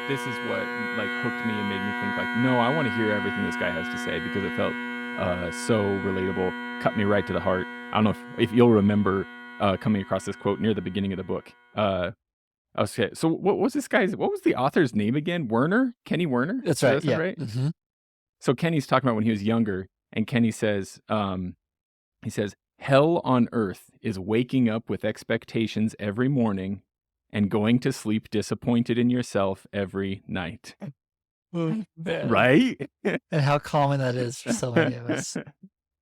this is what like hooked me and made me think like, no, I want to hear everything this guy has to say because it felt so relatable, cut me right to the heart. I don't know if you'll remember coming across this quote near the beginning of the book. Okay, so what was what was the author's name again? Werner? Kenny Werner? That's Does right. that sound Yeah. right? Hmm. So Kenny's talking about when he was younger, and Kenny says, hell on earth is waking up with expectations every morning and going to sleep disappointed in yourself every night. Oh, man. Right? And how common that is for so many of us.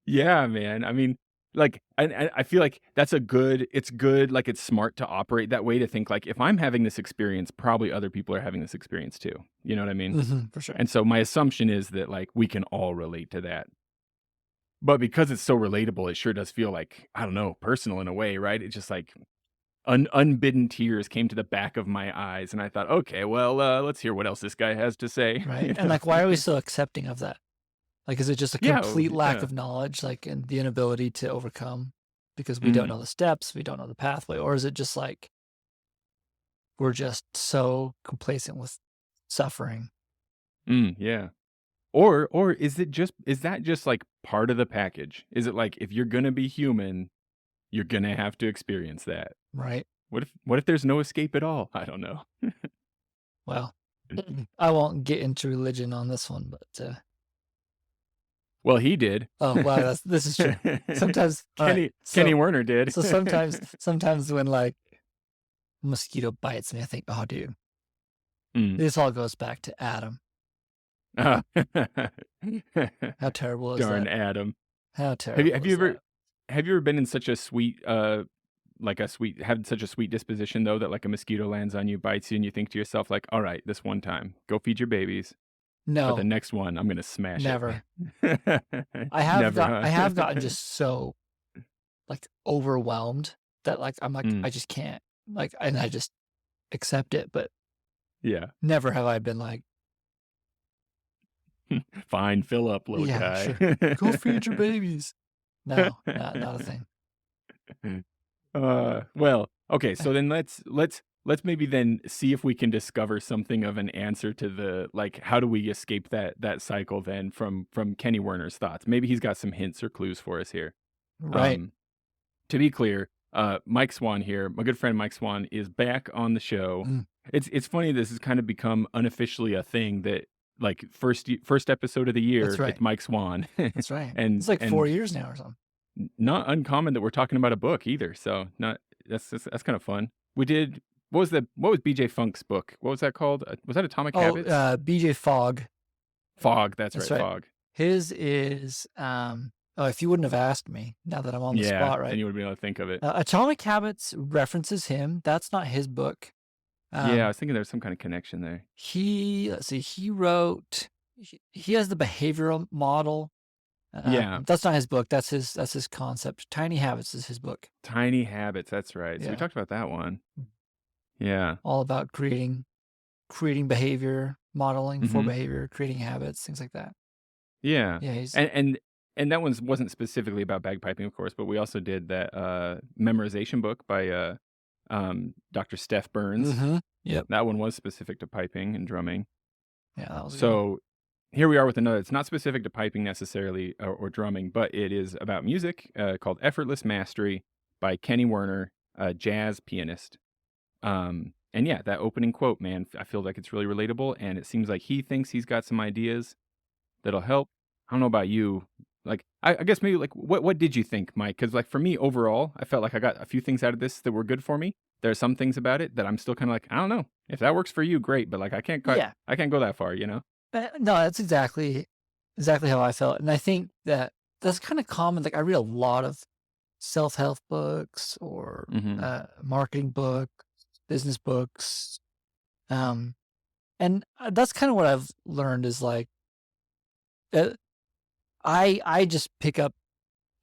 Yeah, man. I mean, like, I feel like it's good, like, it's smart to operate that way to think, like, if I'm having this experience, probably other people are having this experience too. You know what I mean? For sure. And so my assumption is that, like, we can all relate to that. But because it's so relatable, it sure does feel like, I don't know, personal in a way, right? It's just like unbidden tears came to the back of my eyes, and I thought, okay, well, let's hear what else this guy has to say. Right. You And know? like, why are we so accepting of that? Like, is it just a Yeah, complete lack yeah. of knowledge, like, and the inability to overcome because we don't Mm, know the steps, we don't know the pathway? Or is it just like we're just so complacent with suffering? yeah. Or is that just like part of the package? Is it like if you're gonna be human, you're gonna have to experience that? Right. What if there's no escape at all? I don't know. Well, I won't get into religion on this one, but Well, he did. oh wow, this is true. Sometimes, all right. Kenny Werner did. So sometimes when like a mosquito bites me, I think, oh dude, Mm. this all goes back to Adam. Ah. How terrible is Darn that? Adam. How Have you terrible have you is ever that? have you ever been in such a sweet had such a sweet disposition though that like a mosquito lands on you, bites you, and you think to yourself like, all right, this one time, go feed your babies, but the No, next one, I'm gonna smash it. never. Never, I huh? have gotten just so like overwhelmed that like I'm like Mm, I just can't like and I just accept it, but yeah. never have I been like, Fine, fill up, little yeah, guy. sure. Go feed your babies. No, not a thing. Well, okay, Eh, so then let's maybe then see if we can discover something of an answer to the like how do we escape that cycle then from Kenny Werner's thoughts. Maybe he's got some hints or clues for us here. Right. Um to be clear, Mike Swan here, my good friend Mike Swan is back on the show. Mm, It's funny this has kind of become unofficially a thing that like first episode of the that's year, right. it's Mike Swan. That's right. and It's like 4 and years now or something. not uncommon that we're talking about a book either. So not that's kind of fun. We did what was BJ Funk's book? What was that called? Was that Atomic Oh, Habits? BJ Fogg. Fog. That's That's right, right. Fog. His is oh, if you wouldn't have asked me, now that I'm on the Yeah, spot, then right? you would be able to think of it. Atomic Habits references him. That's not his book. Yeah, I Um, was thinking there's some kind of connection there. let's see, he has the behavioral model. Yeah, That's not his book. That's his concept. Tiny Habits is his book. Tiny Habits. That's right. So we Yeah. talked about that one. Yeah. All about creating behavior, modeling for Hmm. behavior, creating habits, things like that. Yeah. Yeah, he's And that one wasn't specifically about bagpiping, of course, but we also did that memorization book by Dr. Steph Burns. Yep. That one was specific to piping and drumming. Yeah, that was a good one. So here we are with another. It's not specific to piping necessarily or drumming, but it is about music called Effortless Mastery by Kenny Werner, a jazz pianist. And yeah, that opening quote, man, I feel like it's really relatable, and it seems like he thinks he's got some ideas that'll help. I don't know about you. Like, I guess maybe like what did you think, Mike? Because like for me overall, I felt like I got a few things out of this that were good for me. There are some things about it that I'm still kind of like, I don't know if that works for you, great, but like Yeah. I can't go that far, you know? No, that's exactly how I felt, and I think that that's kind of common. Like I read a lot of self-help books or Hmm. marketing books, business books, um, and that's kind of what I've learned is like uh, I just pick up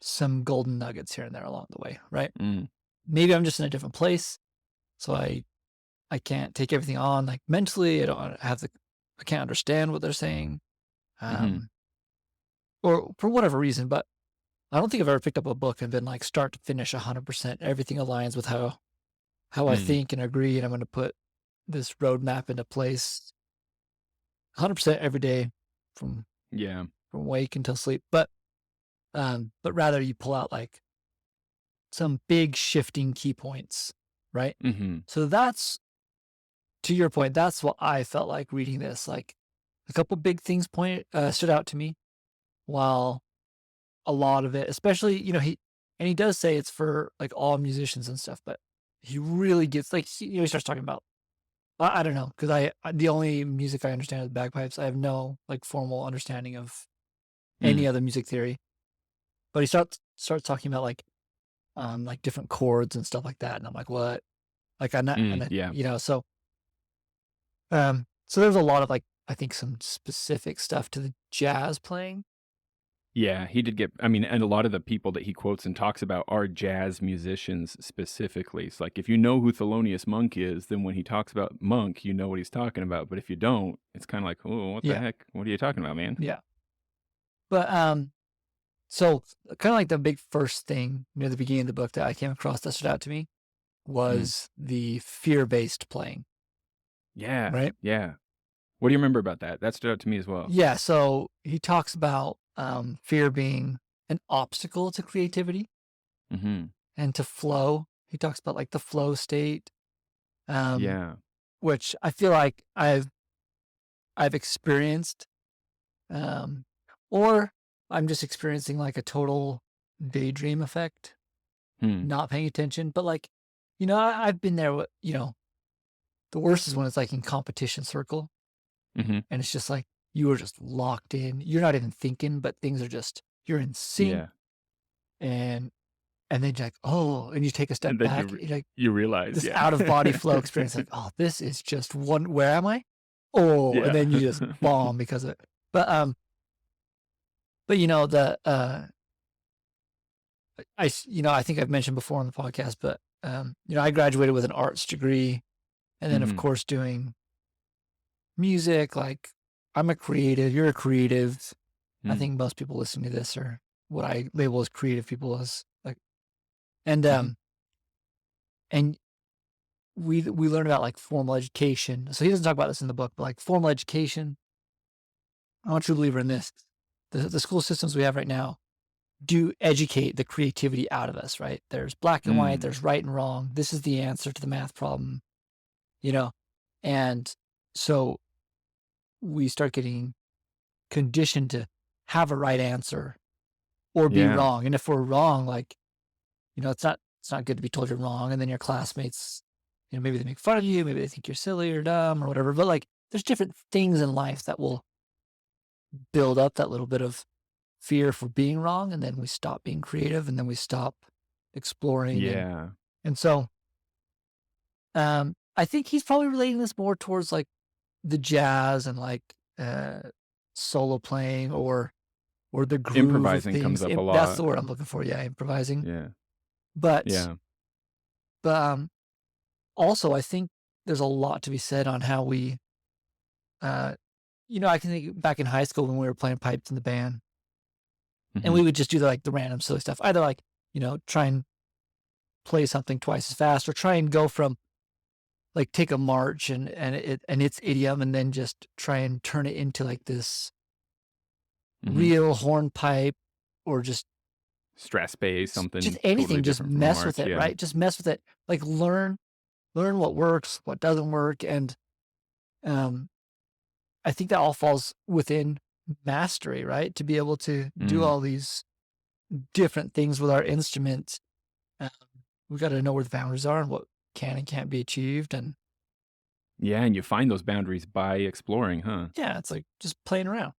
some golden nuggets here and there along the way, right? Mm. Maybe I'm just in a different place, so I can't take everything on like mentally. I can't understand what they're saying, Hmm. um, or for whatever reason. But I don't think I've ever picked up a book and been like start to finish 100%. Everything aligns with how I Mm. think and agree, and I'm going to put this roadmap into place. 100% every day from Yeah. wake until sleep, but rather you pull out like some big shifting key points, right? Mhm. So that's, to your point, that's what I felt like reading this. Like a couple big things stood out to me, while a lot of it, especially, he does say it's for like all musicians and stuff, but he really gets like, he starts talking about, I don't know, because the only music I understand is bagpipes. I have no like formal understanding of Mm. any other music theory, but he starts talking about like different chords and stuff like that, and I'm like, what? Like I'm not, and Yeah. so there's a lot of like, I think some specific stuff to the jazz playing. Yeah, he did get I mean, and a lot of the people that he quotes and talks about are jazz musicians specifically. It's like, if you know who Thelonious Monk is, then when he talks about Monk, you know what he's talking about, but if you don't, it's kinda like, "Oh, what the Yeah, heck? What are you talking about, man?" yeah. But so kind of like the big first thing near the beginning of the book that I came across that stood out to me Mm. was the fear-based playing, Yeah, right? yeah. What do you remember about that? That stood out to me as well. Yeah, so he talks about fear being an obstacle to creativity Mhm. and to flow. He talks about like the flow state, um, Yeah. which I feel like I've experienced, um, or I'm just experiencing like a total daydream effect, Hmm. not paying attention. But like, I've been there. The worst is when it's like in competition circle, Mhm. and it's just like you are just locked in. You're not even thinking, but things are just, you're in sync, Yeah. and then you're like, oh, and you take a step And then back, you're like you realize, this yeah. out of body flow experience, like, oh, this is just one. Where am I? Oh, and Yeah. then you just bomb because of it. But the I think I've mentioned before on the podcast, but I graduated with an arts degree, and then of Mhm. course doing music. Like I'm a creative, you're a creative. I Mm. think most people listening to this are what I label as creative people, as like, and Mhm. we learn about like formal education. So he doesn't talk about this in the book, but like formal education, I'm a true believer in this. The school systems we have right now do educate the creativity out of us, right? There's black and white, Mm. there's right and wrong. This is the answer to the math problem, you know? And so we start getting conditioned to have a right answer or be Yeah. wrong. And if we're wrong, like, it's not good to be told you're wrong. And then your classmates, maybe they make fun of you, maybe they think you're silly or dumb or whatever. But like, there's different things in life that will build up that little bit of fear for being wrong. And then we stop being creative, and then we stop exploring. Yeah. And so, I think he's probably relating this more towards like the jazz and like, uh, solo playing, or the groove of Improvising comes things. up a That's lot. the word I'm looking for. Yeah, improvising. Yeah. But Yeah. but also I think there's a lot to be said on how we, uh, I can think back in high school when we were playing pipes in the band, and we Mhm. would just do the random silly stuff. Either like, try and play something twice as fast, or try and go from like take a march and its idiom, and then just try and turn it into like this Mhm. real hornpipe, or Strass bass, just something totally anything, just different from a mess with march, it, yeah. right? Just mess with it. Like learn what works, what doesn't work. And um I think that all falls within mastery, right? To be able to do Mm. all these different things with our instruments, um, we got to know where the boundaries are and what can and can't be achieved. And Yeah, and you find those boundaries by exploring, huh? yeah, it's like just playing around.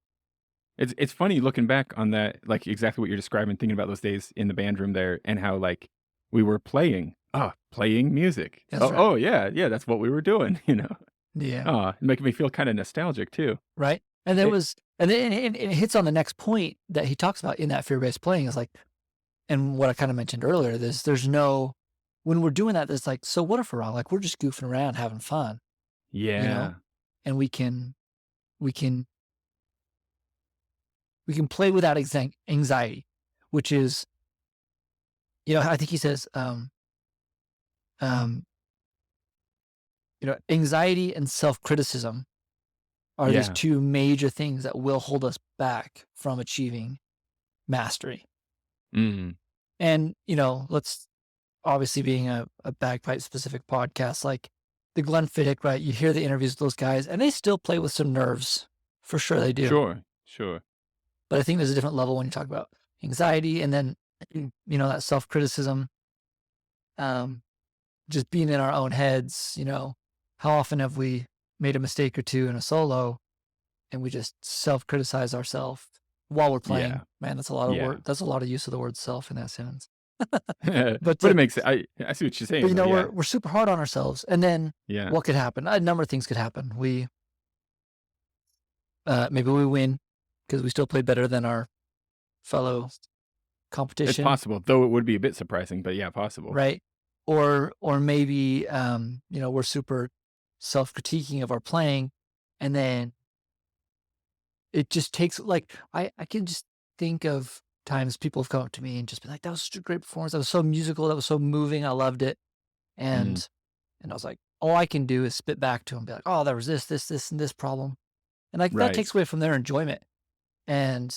It's funny looking back on that, like, exactly what you're describing, thinking about those days in the band room there and how, like, we were playing music. That's Oh right. oh, yeah, yeah, that's what we were doing, you know? Yeah. Making me feel kinda nostalgic too. Right. And there It was, and then it hits on the next point that he talks about in that fear based playing is like, and what I kind of mentioned earlier, there's no, when we're doing that, there's like, so what if we're wrong? Like we're just goofing around, having fun, you know, Yeah. and we can, we can play without anxiety, which is, I think he says, um, anxiety and self criticism are these Yeah. two major things that will hold us back from achieving mastery. Mm. And, let's obviously being a bagpipe specific podcast, like the Glenfiddich, right? You hear the interviews with those guys and they still play with some nerves. For sure they do. Sure. Sure. But I think there's a different level when you talk about anxiety and then, that self criticism, um, just being in our own heads. How often have we made a mistake or two in a solo and we just self criticize ourselves while we're playing? Yeah. Man, that's a lot of Yeah. work. That's a lot of use of the word self in that sentence. But But it makes I see what you're but saying though. Yeah. we're super hard on ourselves, and then Yeah. what could happen? A number of things could happen. Maybe we win because we still played better than our fellow It's competition, possible, though it would be a bit surprising, but yeah, possible. right? Or maybe we're super self-critiquing of our playing, and then it just takes like I can just think of times people have come up to me and just been like, "That was such a great performance. That was so musical. That was so moving. I loved it." Mm. And I was like, all I can do is spit back to them, be like, "Oh, there was this, and this problem," and like that Right. takes away from their enjoyment. And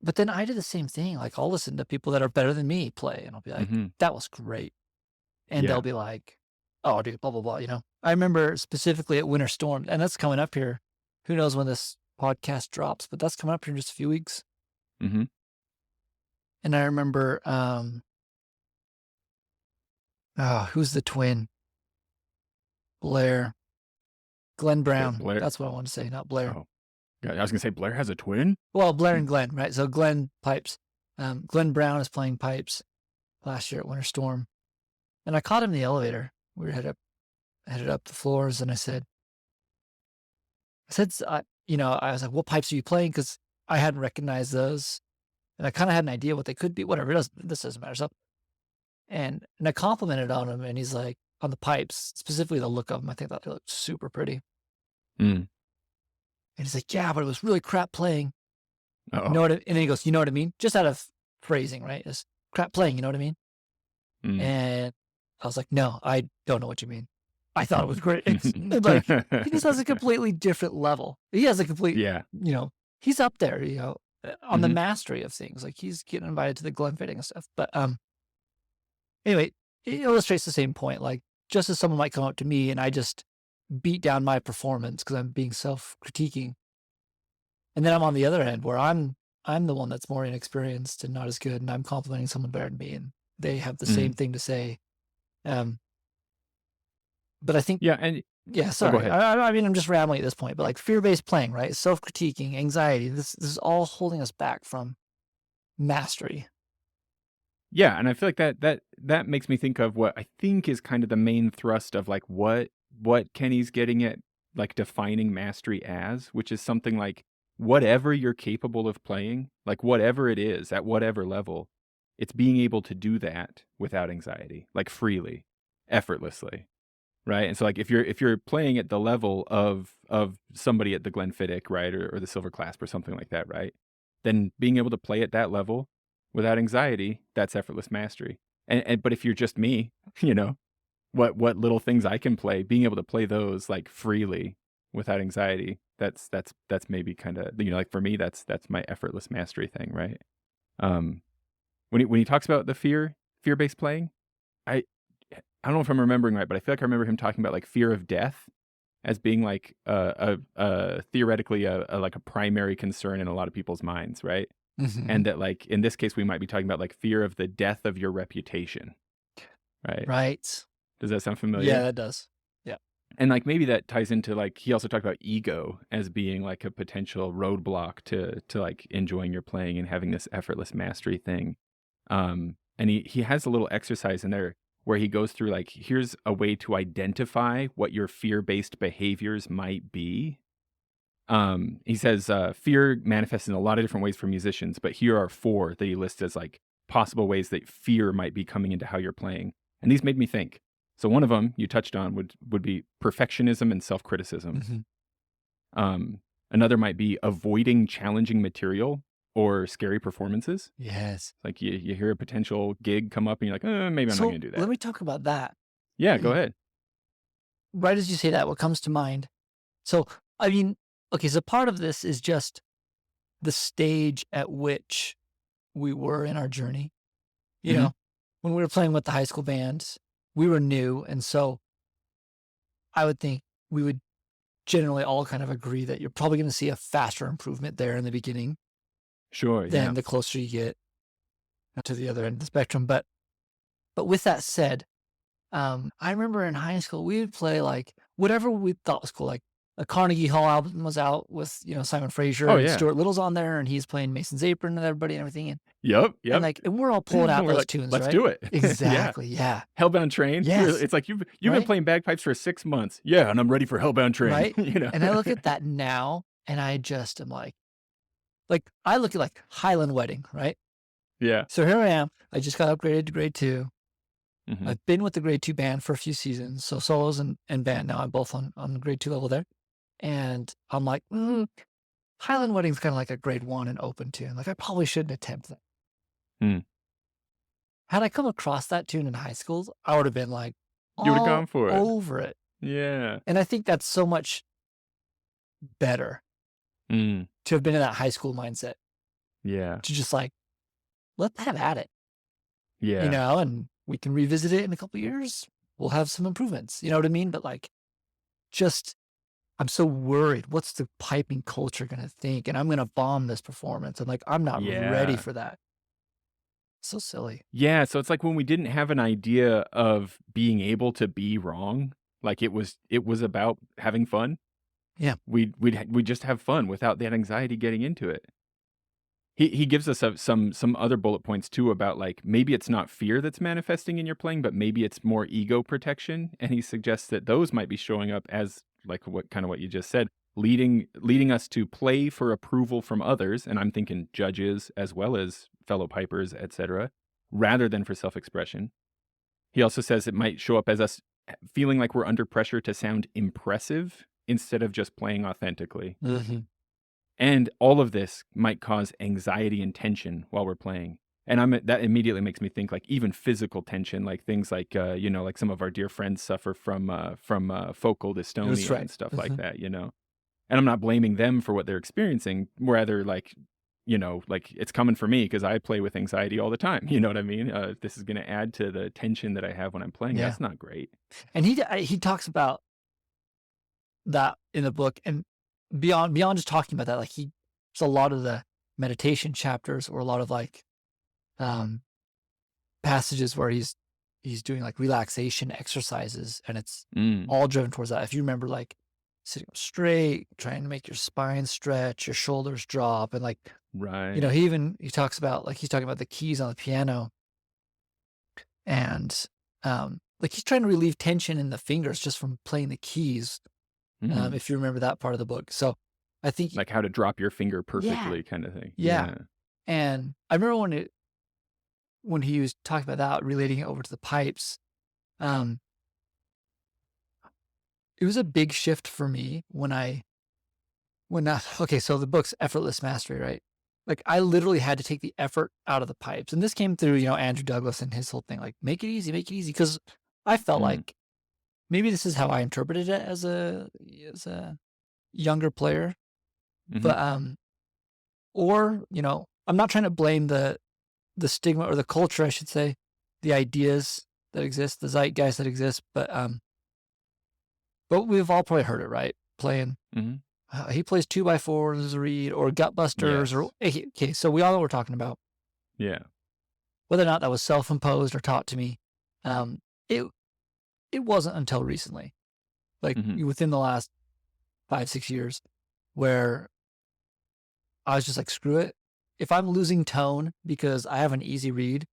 but then I do the same thing. Like I'll listen to people that are better than me play, and I'll be like, Mhm. "That was great," and they'll Yeah. be like, "Oh, dude, blah blah blah." I remember specifically at Winter Storm, and that's coming up here. Who knows when this podcast drops, but that's coming up here in just a few weeks. Mhm. And I remember, who's the twin? Blair, Glenn Okay, Brown. Blair. That's what I wanted to say, not Blair. Oh, God, I was gonna say Blair has a twin? Well, Blair Mm. and Glenn, right? So Glenn pipes. Glenn Brown is playing pipes last year at Winter Storm, and I caught him in the elevator. We were headed up the floors, and I was like, "What pipes are you playing?" Because I hadn't recognized those, and I kind of had an idea what they could be. Whatever, this doesn't matter. So, and I complimented on him, and he's like, on the pipes, specifically the look of them. I think that they looked super pretty. Mm. And he's like, "Yeah, but it was really crap playing." You know Uh-oh. what? And then he goes, "You know what I mean?" Just out of phrasing, right? It's crap playing. You know what I mean? Mm. And I was like, "No, I don't know what you mean. I thought it was great." It's like he just has a completely different level. He has a complete, Yeah. he's up there, on the Mhm. mastery of things. Like he's getting invited to the Glenfiddich and stuff. But anyway, it illustrates the same point. Like just as someone might come up to me and I just beat down my performance because I'm being self-critiquing, and then I'm on the other end where I'm the one that's more inexperienced and not as good, and I'm complimenting someone better than me, and they have the same Mm. thing to say. Um, but I think, Yeah, and yeah, oh, go sorry. ahead. I mean, I'm just rambling at this point, but like fear-based playing, right? Self-critiquing, anxiety. This is all holding us back from mastery. Yeah, and I feel like that makes me think of what I think is kind of the main thrust of, like, what Kenny's getting at, like, defining mastery as, which is something like, whatever you're capable of playing, like, whatever it is, at whatever level, it's being able to do that without anxiety, like, freely, effortlessly. Right, and so, like, if you're playing at the level of somebody at the Glenfiddich, right, or the Silver Clasp or something like that, right, then being able to play at that level without anxiety, that's effortless mastery. And but if you're just me, you know, what little things I can play, being able to play those, like, freely without anxiety, that's maybe kinda, like, for me, that's my effortless mastery thing, right? Um, when he talks about the fear-based playing, I I don't know if I'm remembering right, but I feel like I remember him talking about, like, fear of death as being, like, theoretically like a primary concern in a lot of people's minds, right? Hmm. And that, like, in this case, we might be talking about, like, fear of the death of your reputation, right? Right. Does that sound Yeah, familiar? that does. Yeah. And, like, maybe that ties into, like, he also talked about ego as being, like, a potential roadblock to, like, enjoying your playing and having this effortless mastery thing. And he has a little exercise in there where he goes through, like, here's a way to identify what your fear-based behaviors might be. He says, fear manifests in a lot of different ways for musicians, but here are four that he lists as, like, possible ways that fear might be coming into how you're playing. And these made me think. So one of them you touched on would be perfectionism and self-criticism. Hmm. Another might be avoiding challenging material or scary performances. Yes. Like you hear a potential gig come up and you're like, maybe I'm not So going to do let that. me talk about that. Yeah, go ahead. Right as you say that, what comes to mind? So I mean, okay, so part of this is just the stage at which we were in our journey. You Mhm. know, when we were playing with the high school bands, we were new, and so I would think we would generally all kind of agree that you're probably gonna see a faster improvement there in the beginning Sure, than yeah. the closer you get to the other end of the spectrum. But with that said, I remember in high school, we would play like whatever we thought was cool. Like a Carnegie Hall album was out with, Simon Oh, Fraser and yeah. Stuart Little's on there and he's playing Mason's Apron and everybody and everything. Yep, And yep. like, and we're all pulling And out we're those like, tunes, "Let's right? do it." Yeah. Exactly. Yeah. Hellbound Train. Yes. It's like, "You've been Right. playing bagpipes for 6 months." "Yeah, and I'm ready for Hellbound Train." Right. You know? And I look at that now and I just am like, I look at like Highland Wedding, right? Yeah. So here I am. I just got upgraded to grade 2. Mhm. I've been with the grade 2 band for a few seasons. So solos and band now. I'm both on the grade 2 level there. And I'm like, Highland Wedding's kind of like a grade 1 and open tune. Like I probably shouldn't attempt that. Mm. Had I come across that tune in high school, I would have been like You would've all gone for it. over it. Yeah. And I think that's so much better Mm. to have been in that high school mindset Yeah. to just like, let's have at it, Yeah. and we can revisit it in a couple years. We'll have some improvements. You know what I mean? But like, just, I'm so worried. What's the piping culture going to think? And I'm going to bomb this performance. And like, I'm not ready Yeah. for that. So silly. Yeah, so it's like when we didn't have an idea of being able to be wrong, like it was about having fun. Yeah. We'd just have fun without that anxiety getting into it. He gives us some other bullet points too about like maybe it's not fear that's manifesting in your playing, but maybe it's more ego protection, and he suggests that those might be showing up as like what you just said, leading us to play for approval from others, and I'm thinking judges as well as fellow pipers, etc., rather than for self-expression. He also says it might show up as us feeling like we're under pressure to sound impressive instead of just playing authentically. Mm-hmm. And all of this might cause anxiety and tension while we're playing. And that immediately makes me think like even physical tension, like things like like some of our dear friends suffer from focal That's dystonia right. and stuff like Mm-hmm. that. And I'm not blaming them for what they're experiencing, rather like like it's coming for me because I play with anxiety all the time. You know what I mean? This is going to add to the tension that I have when I'm playing. Yeah. That's not great. And he talks about that in the book and beyond just talking about that, like there's a lot of the meditation chapters or a lot of like um passages where he's doing like relaxation exercises and it's Mm, all driven towards that. If you remember like sitting up straight, trying to make your spine stretch, your shoulders drop, and like, right. he talks about like he's talking about the keys on the piano and like he's trying to relieve tension in the fingers just from playing the keys. Mm. If you remember that part of the book. So I think Like how to drop your finger yeah, perfectly, kind of thing. yeah. Yeah. And I remember when he was talking about that, relating it over to the pipes, um, it was a big shift for me okay, so the book's Effortless Mastery, right? Like I literally had to take the effort out of the pipes. And this came through, Andrew Douglas and his whole thing, like make it easy, make it easy. Cause I felt Mm, like maybe this is how I interpreted it as a younger player. mhm. But or, I'm not trying to blame the stigma or the culture, I should say, the ideas that exist, the zeitgeist that exists, but we've all probably heard it, right? Playing, Mhm. he plays 2x4s as a reed or gutbusters or, Yes. okay, so we all know what we're talking about. Yeah. Whether or not that was self-imposed or taught to me, um, it it wasn't until recently, like Mhm. within the last 5, 6 years, where I was just like, screw it. If I'm losing tone because I have an easy read,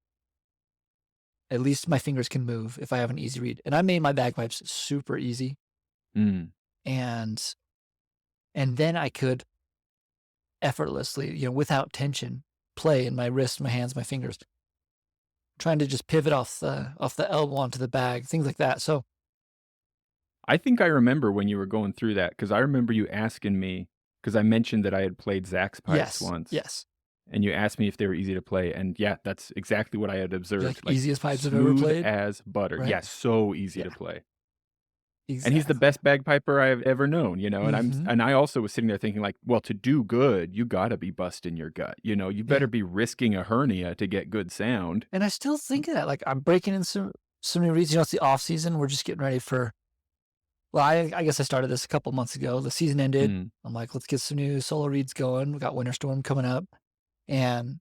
at least my fingers can move if I have an easy read. And I made my bagpipes super easy. Mm. And then I could effortlessly, without tension, play in my wrists, my hands, my fingers, trying to just pivot off the elbow onto the bag, things like that. So I think I remember when you were going through that because I remember you asking me because I mentioned that I had played Zach's pipes yes, once, yes. and you asked me if they were easy to play, and yeah, that's exactly what I had You're like observed, like, easiest pipes I've ever smooth played, as butter. right? Yeah, so easy Yeah. to play. And he's the Exactly. best bagpiper I've ever known, you know, Mhm. and I also was sitting there thinking like, well, to do good, you gotta be busting your gut, you know, you Yeah. better be risking a hernia to get good sound. And I still think of that, like, I'm breaking in some new reads, it's the off season, we're just getting ready for well, I guess I started this a couple months ago, the season ended, Mm, I'm like, "Let's get some new solo reads going," we got Winter Storm coming up, and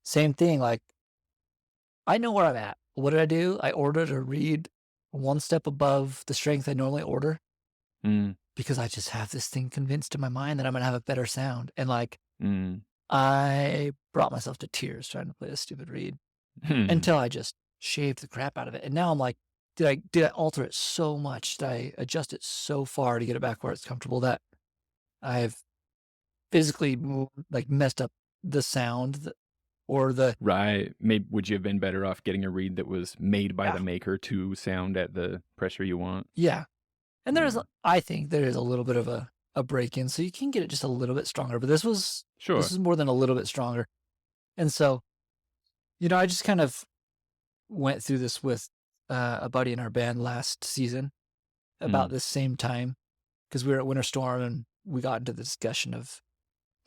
same thing, like, I know where I'm at. What did I do? I ordered a reed one step above the strength I normally order mm, because I just have this thing convinced in my mind that I'm gonna have a better sound, and, like, mm, I brought myself to tears trying to play this stupid reed hmm. until I just shaved the crap out of it, and now I'm like, did I alter it so much? Did I adjust it so far to get it back where it's comfortable that I've physically like, messed up the sound or the Right. Maybe would you have been better off getting a reed that was made by yeah, the maker to sound at the pressure you want? yeah. And there's Yeah. I think there is a little bit of a break in, so you can get it just a little bit stronger, but this Sure. was more than a little bit stronger. And so, I just kind of went through this with a buddy in our band last season about Mm, this same time because we were at Winter Storm and we got into the discussion of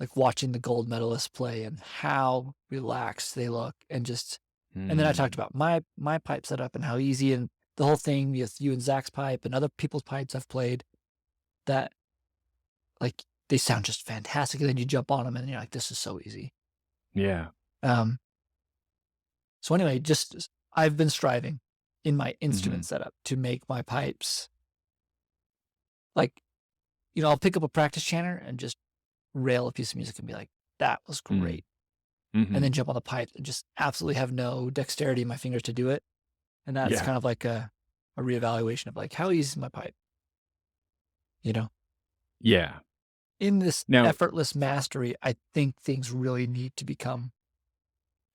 like watching the gold medalists play and how relaxed they look and then I talked mm. about my pipe setup and how easy and the whole thing with you and Zach's pipe and other people's pipes I've played that like they sound just fantastic and then you jump on them and you're like this is so easy. Yeah. Um so anyway, just I've been striving in my instrument Mhm. setup to make my pipes like I'll pick up a practice chanter and just rail a piece of music and be like that was Mm. great and Mhm. then jump on the pipe and just absolutely have no dexterity in my fingers to do it. And that's Yeah. kind of like a reevaluation of like, how easy is my pipe? You know, Yeah. in this Now effortless mastery, I think things really need to become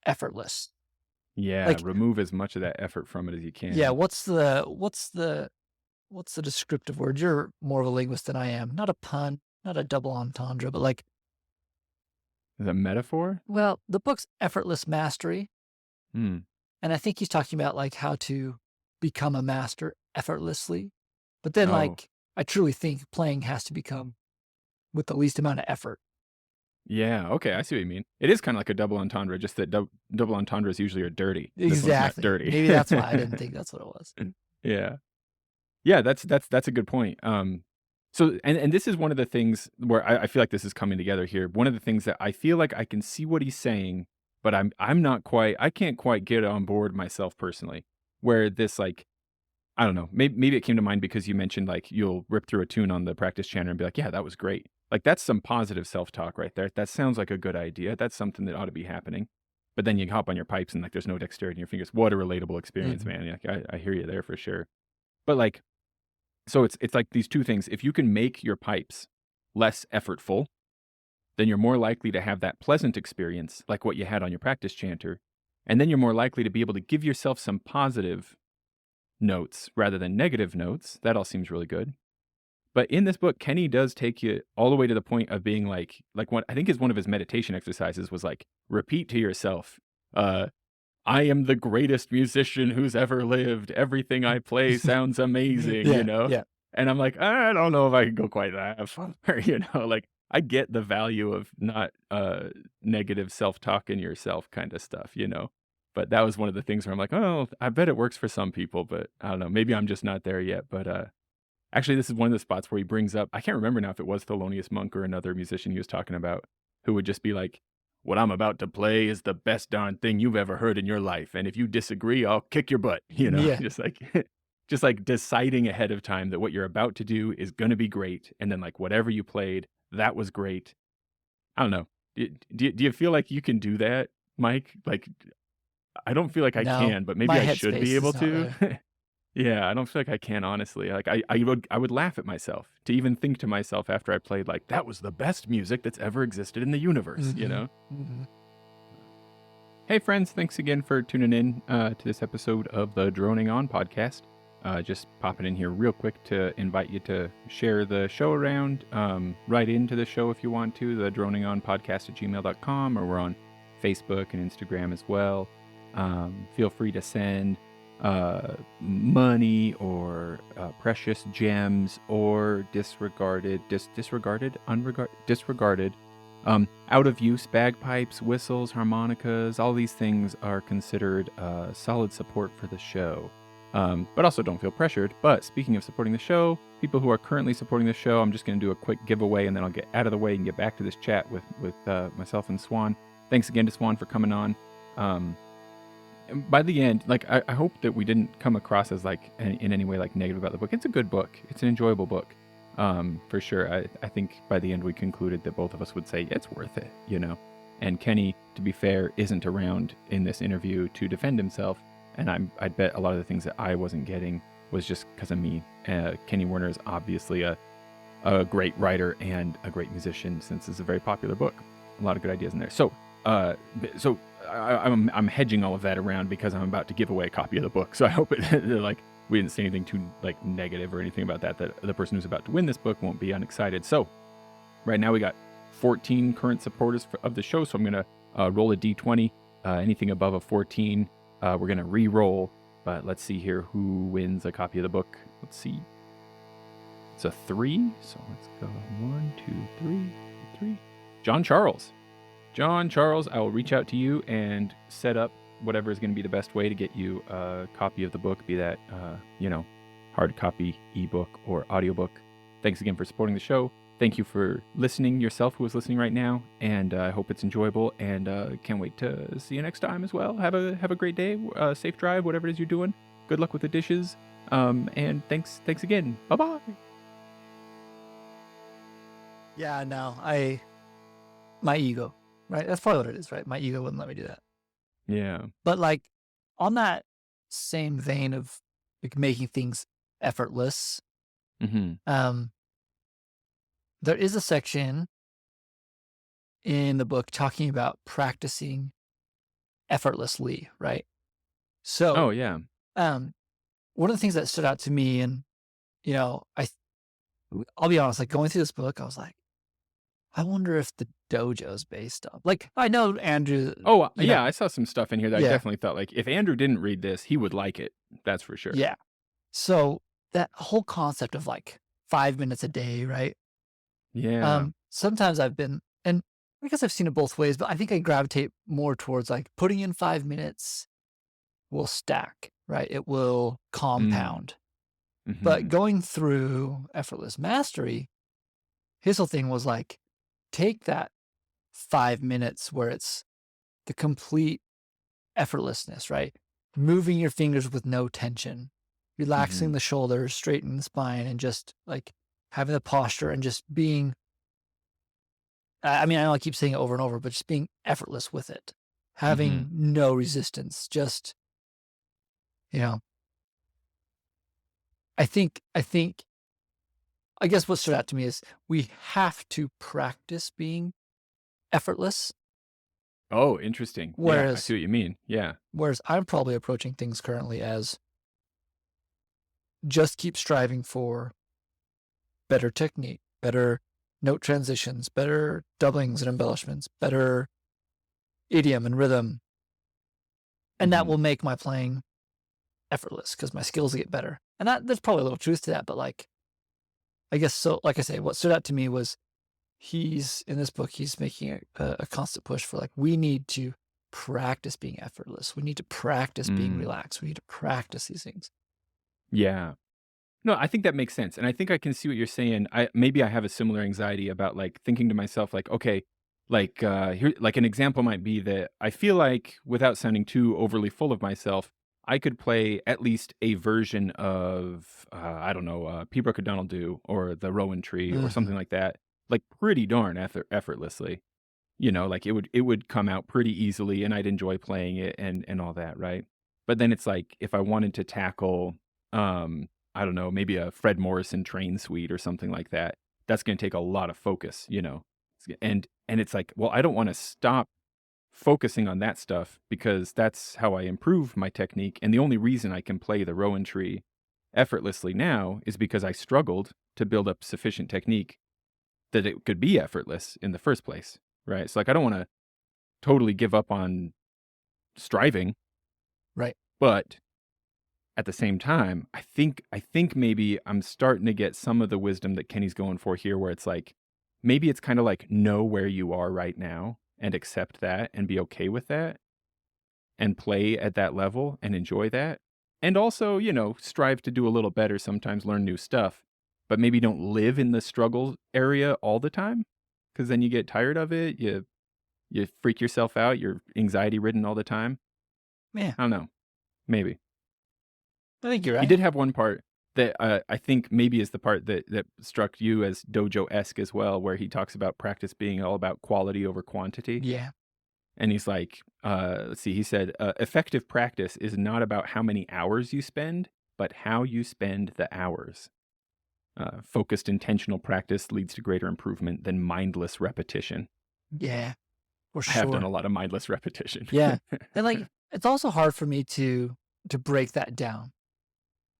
effortless. yeah, Like, remove as much of that effort from it as you yeah, can. what's the descriptive word? You're more of a linguist than I am. Not a pun, not a double entendre, but like, Is that metaphor? well, the book's effortless mastery. Mm. And I think he's talking about like how to become a master effortlessly. But then Oh. like I truly think playing has to become with the least amount of effort. Yeah, okay, I see what you mean. It is kinda like a double entendre, just that double entendres usually are dirty. This one's not Exactly. dirty. Maybe that's why I didn't think that's what it was. Yeah. Yeah, that's a good point. So and this is one of the things where I feel like this is coming together here. One of the things that I feel like I can see what he's saying, but I'm not quite I can't quite get on board myself personally. Where this like I don't know. Maybe it came to mind because you mentioned like you'll rip through a tune on the practice chanter and be like, "Yeah, that was great." Like that's some positive self-talk right there. That sounds like a good idea. That's something that ought to be happening. But then you hop on your pipes and like there's no dexterity in your fingers. What a relatable experience, Mhm. man. Yeah, I hear you there for sure. But like so it's like these two things. If you can make your pipes less effortful, then you're more likely to have that pleasant experience like what you had on your practice chanter. And then you're more likely to be able to give yourself some positive notes rather than negative notes. That all seems really good. But in this book, Kenny does take you all the way to the point of being like what I think is one of his meditation exercises was like repeat to yourself, uh, I am the greatest musician who's ever lived. Everything I play sounds amazing, you Yeah, know? yeah. And I'm like, I don't know if I can go quite that far, you know? Like I get the value of not negative self-talk in yourself kind of stuff, you know? But that was one of the things where I'm like, oh, I bet it works for some people, but I don't know. Maybe I'm just not there yet. But actually, this is one of the spots where he brings up, I can't remember now if it was Thelonious Monk or another musician he was talking about, who would just be like, what I'm about to play is the best darn thing you've ever heard in your life. And if you disagree, I'll kick your butt, you know, Yeah. just like deciding ahead of time that what you're about to do is going to be great. And then like whatever you played, that was great. I don't know. Do you feel like you can do that, Mike? Like, I don't feel like I No, can, but maybe my I should be headspace able is not to. there. Yeah, I don't feel like I can honestly. Like I would laugh at myself to even think to myself after I played like that was the best music that's ever existed in the universe, you Mhm. know? Mhm. Hey friends, thanks again for tuning in to this episode of the Droning On podcast. Just popping in here real quick to invite you to share the show around. Write into the show if you want to, the droningonpodcast at gmail.com, or we're on Facebook and Instagram as well. Feel free to send money or precious gems or disregarded, out of use bagpipes, whistles, harmonicas. All these things are considered solid support for the show. But also don't feel pressured. But speaking of supporting the show, people who are currently supporting the show, I'm just going to do a quick giveaway and then I'll get out of the way and get back to this chat with myself and Swan. Thanks again to Swan for coming on. By the end, like I hope that we didn't come across as like in any way like negative about the book. It's a good book. It's an enjoyable book, for sure. I think by the end we concluded that both of us would say it's worth it, you know. And Kenny, to be fair, isn't around in this interview to defend himself. And I bet a lot of the things that I wasn't getting was just because of me. Kenny Werner is obviously a great writer and a great musician, since it's a very popular book. A lot of good ideas in there. So I'm hedging all of that around because I'm about to give away a copy of the book. So I hope like we didn't say anything too like negative or anything about that the person who's about to win this book won't be unexcited. So right now we got 14 current supporters of the show. So I'm going to roll a D20. Anything above a 14, we're going to re-roll. But let's see here who wins a copy of the book. Let's see. It's a 3. So let's go 1, 2, 3, 3. John Charles, I will reach out to you and set up whatever is going to be the best way to get you a copy of the book, be that, hard copy, ebook, or audiobook. Thanks again for supporting the show. Thank you for listening yourself, who is listening right now, and I hope it's enjoyable, and can't wait to see you next time as well. Have a great day, safe drive, whatever it is you're doing. Good luck with the dishes, and thanks again. Bye-bye. Yeah, no, my ego, right? That's probably what it is, right? My ego wouldn't let me do that. Yeah. But like on that same vein of like making things effortless, Mm-hmm. there is a section in the book talking about practicing effortlessly, right? So, Oh, yeah. one of the things that stood out to me, and you know, I'll be honest, like going through this book, I was like, I wonder if the dojo's based on. Like, I know Andrew. Oh, You yeah, know, I saw some stuff in here that I yeah, definitely thought, like, if Andrew didn't read this, he would like it. That's for sure. yeah. So that whole concept of like 5 minutes a day, right? Yeah. Sometimes I've been, and I guess I've seen it both ways, but I think I gravitate more towards like putting in 5 minutes will stack, right? It will Mm. compound. But Mhm. going through Effortless Mastery, his whole thing was like, take that 5 minutes where it's the complete effortlessness, right? Moving your fingers with no tension, relaxing Mhm. the shoulders, straightening the spine, and just like having the posture and just being, I mean, I know I keep saying it over and over, but just being effortless with it, Mhm. having no resistance, just, you know, I guess what stood out to me is we have to practice being effortless. Oh, interesting. Yeah, I Whereas, see what you mean. Yeah. whereas I'm probably approaching things currently as just keep striving for better technique, better note transitions, better doublings and embellishments, better idiom and rhythm. And that Mhm. will make my playing effortless because my skills get better. And there's probably a little truth to that, but like, I guess so. Like I say, what stood out to me was in this book, he's making a constant push for like, we need to practice being effortless. We need to practice being Mm. relaxed. We need to practice these things. Yeah. No, I think that makes sense, and I think I can see what you're saying. Maybe I have a similar anxiety about, like, thinking to myself, like, "Okay," like, here like, an example might be that I feel like, without sounding too overly full of myself, I could play at least a version of, I don't know, Pibroch O'Donnell Do or The Rowan Tree or Hmm. something like that, like, pretty darn effortlessly. You know, like, it would come out pretty easily, and I'd enjoy playing it and all that, right? But then it's like, if I wanted to tackle, I don't know, maybe a Fred Morrison Train Suite or something like that, that's gonna take a lot of focus, you know? And it's like, well, I don't wanna stop focusing on that stuff because that's how I improve my technique, and the only reason I can play the Rowan Tree effortlessly now is because I struggled to build up sufficient technique that it could be effortless in the first place, right? So, like, I don't wanna totally give up on striving, Right. but at the same time, I think maybe I'm starting to get some of the wisdom that Kenny's going for here, where it's like, maybe it's kind of like know where you are right now and accept that and be okay with that and play at that level and enjoy that. And also, strive to do a little better, sometimes learn new stuff, but maybe don't live in the struggle area all the time because then you get tired of it. You freak yourself out. You're anxiety ridden all the time. Yeah, I don't know. Maybe. I think you're He right. did have one part that I think maybe is the part that struck you as dojo-esque as well, where he talks about practice being all about quality over quantity. Yeah, And he's like, let's see, he said, effective practice is not about how many hours you spend, but how you spend the hours. Focused intentional practice leads to greater improvement than mindless repetition. yeah, for I have done sure. a lot of mindless repetition. Yeah, and like it's also hard for me to break that down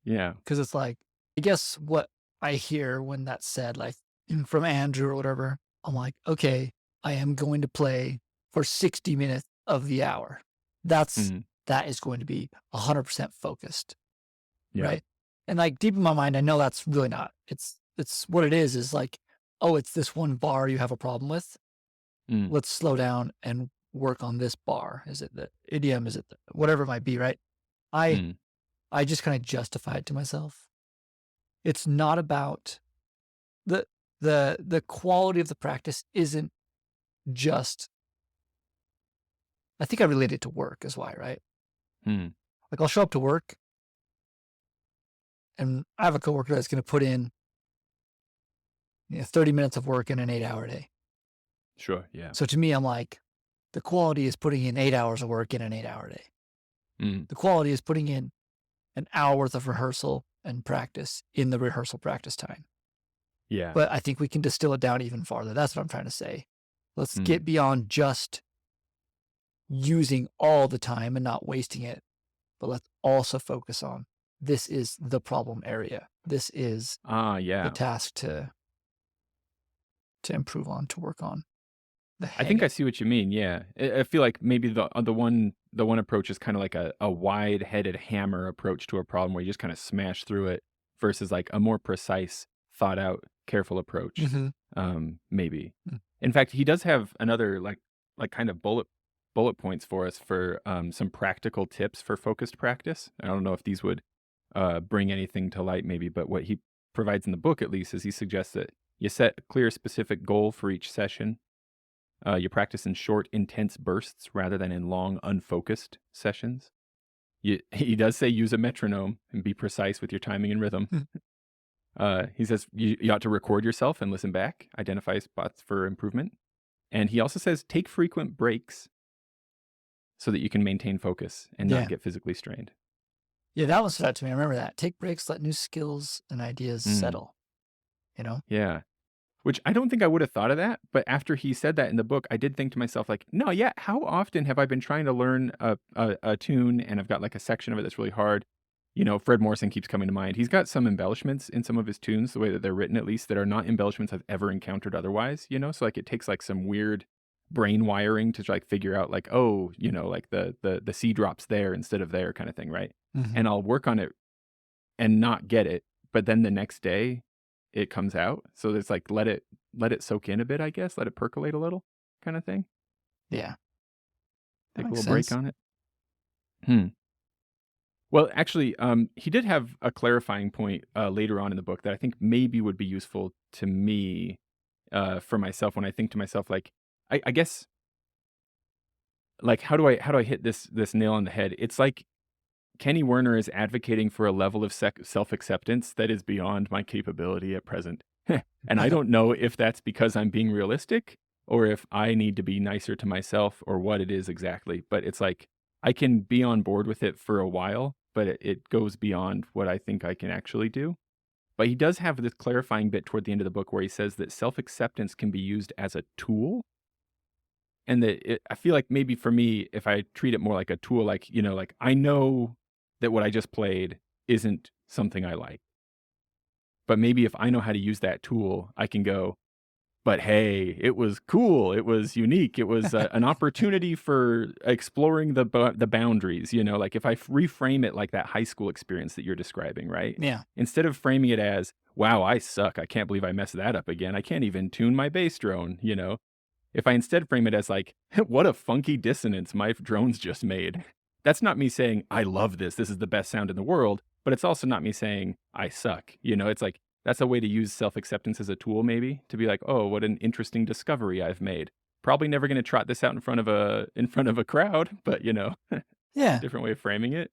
Yeah. because it's like I guess what I hear when that's said, like from Andrew or whatever, I'm like, okay, I am going to play for 60 minutes of the hour. That's Mhm. that is going to be 100% focused, Yeah. right? And like deep in my mind, I know that's really not. It's what it is like, oh, it's this one bar you have a problem with. Mm. Let's slow down and work on this bar. Is it the idiom? Is it whatever it might be, right? I Mm. I just kind of justify it to myself. It's not about the the quality of the practice isn't just I think I relate it to work is why, right? Mm. Like I'll show up to work and I have a coworker that's going to put in 30 minutes of work in an 8-hour day. Sure. Yeah. So to me, I'm like, the quality is putting in 8 hours of work in an 8-hour day. Mm. The quality is putting in an hour worth of rehearsal and practice in the rehearsal practice time. Yeah. But I think we can distill it down even farther. That's what I'm trying to say. Let's Mm. get beyond just using all the time and not wasting it, but let's also focus on this is the problem area. This is Ah, the yeah. task to improve on, to work on, the I hang think I it. see what you mean. Yeah, I feel like maybe the one approach is kind of like a wide-headed hammer approach to a problem where you just kind of smash through it, versus like a more precise, thought out, careful approach. Mhm. Maybe. Mm. In fact, he does have another like kind of bullet points for us for some practical tips for focused practice. I don't know if these would bring anything to light, maybe, but what he provides in the book at least is he suggests that you set a clear, specific goal for each session. You practice in short, intense bursts rather than in long, unfocused sessions. He does say use a metronome and be precise with your timing and rhythm. Mm. He says you ought to record yourself and listen back, identify spots for improvement. And he also says take frequent breaks so that you can maintain focus and not Yeah. get physically strained. Yeah, that one stood out to me. I remember that. Take breaks, let new skills and ideas Mm, settle, you know? yeah. Which I don't think I would have thought of that, but after he said that in the book, I did think to myself, like, no, yeah, how often have I been trying to learn a tune and I've got like a section of it that's really hard? Fred Morrison keeps coming to mind. He's got some embellishments in some of his tunes, the way that they're written at least, that are not embellishments I've ever encountered otherwise. So like it takes like some weird brain wiring to like figure out like, oh, like the C drops there instead of there kind of thing, right? Mhm. And I'll work on it and not get it, but then the next day it comes out. So it's like let it soak in a bit, I guess, let it percolate a little kind of thing. Yeah, that Take a makes little break sense. on it. Hmm. Well, actually, he did have a clarifying point later on in the book that I think maybe would be useful to me for myself when I think to myself like, I guess like how do I hit this nail on the head? It's like Kenny Werner is advocating for a level of self acceptance that is beyond my capability at present. And I don't know if that's because I'm being realistic or if I need to be nicer to myself or what it is exactly. But it's like I can be on board with it for a while, but it goes beyond what I think I can actually do. But he does have this clarifying bit toward the end of the book where he says that self acceptance can be used as a tool. And I feel like maybe for me, if I treat it more like a tool, like I know that what I just played isn't something I like. But maybe if I know how to use that tool, I can go, But hey, it was cool. It was unique. It was an opportunity for exploring the boundaries. You know, like if I reframe it like that high school experience that you're describing, right? Yeah. Instead of framing it as, "Wow, I suck. I can't believe I messed that up again. I can't even tune my bass drone." You know, if I instead frame it as like, "What a funky dissonance my drone's just made." That's not me saying I love this. This is the best sound in the world. But it's also not me saying I suck. You know, it's like that's a way to use self-acceptance as a tool maybe, to be like, "Oh, what an interesting discovery I've made." Probably never gonna trot this out in front of a crowd, but, you know, Yeah. different way of framing it.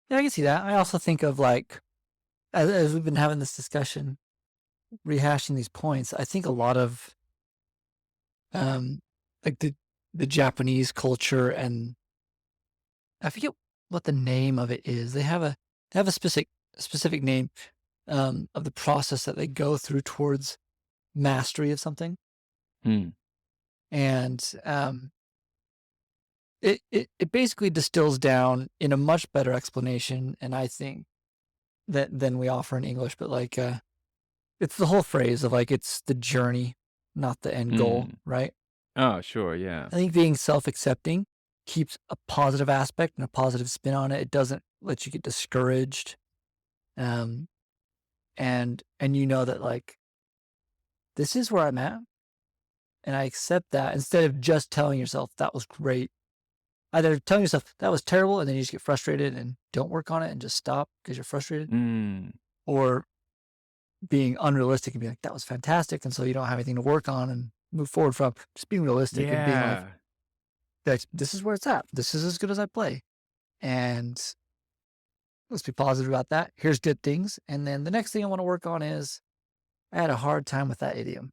Yeah, I can see that. I also think of like, as we've been having this discussion, rehashing these points, I think a lot of um like the Japanese culture, and I forget what the name of it is. They have a specific name of the process that they go through towards mastery of something. Hmm. And it basically distills down in a much better explanation, and I think that than we offer in English, but like it's the whole phrase of like it's the journey, not the end goal, Mm. right? Oh, sure, yeah. I think being self-accepting keeps a positive aspect and a positive spin on it. It doesn't let you get discouraged. Um and you know that like this is where I'm at and I accept that, instead of just telling yourself that was great. Either telling yourself that was terrible and then you just get frustrated and don't work on it and just stop because you're frustrated, Mm. or being unrealistic and be like, that was fantastic. And so you don't have anything to work on and move forward from. Just being realistic and being like, Yeah. this is where it's at. This is as good as I play. And let's be positive about that. Here's good things. And then the next thing I want to work on is I had a hard time with that idiom,